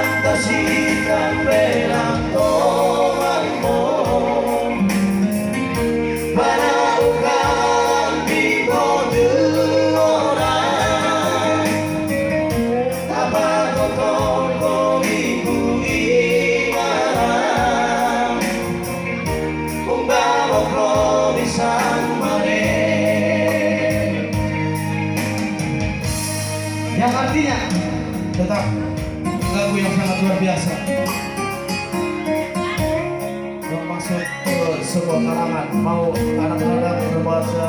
kasihkan belang tohanmu para ukang di bodoh orang apa kotor ko ibu imarang kung bawa promisan mare yang artinya tetap lagu yang sangat luar biasa yang masuk ke sebuah kalangan mau anak-anak berbahasa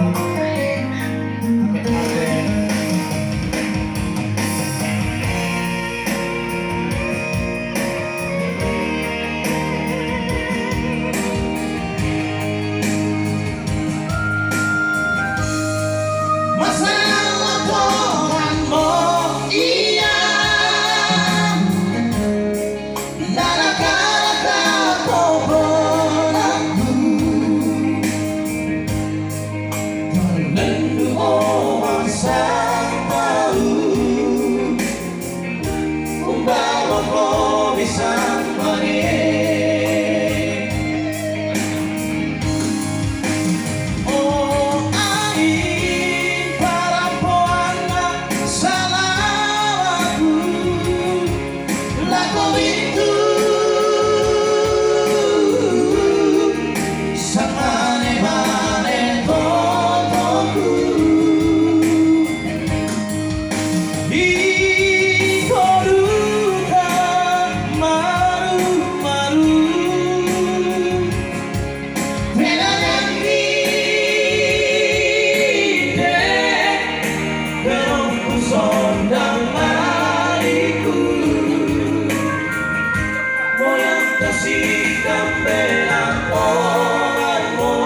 kasihkan belang tohanmu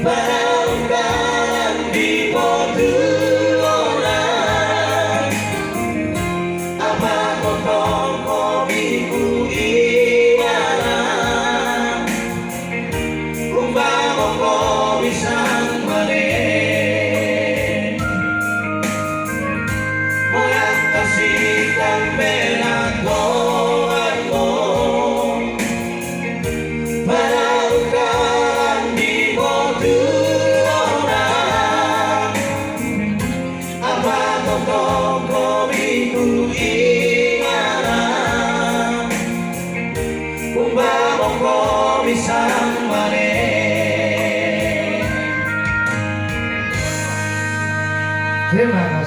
para ukang di bodoh orang apa kotor ko ibu imarang kung bawa ko bisang mare moyang kasihkan belang tohanmu para ukang di bodoh orang apa kotor ko ibu imarang kung bawa ko bisang mare. Terima kasih.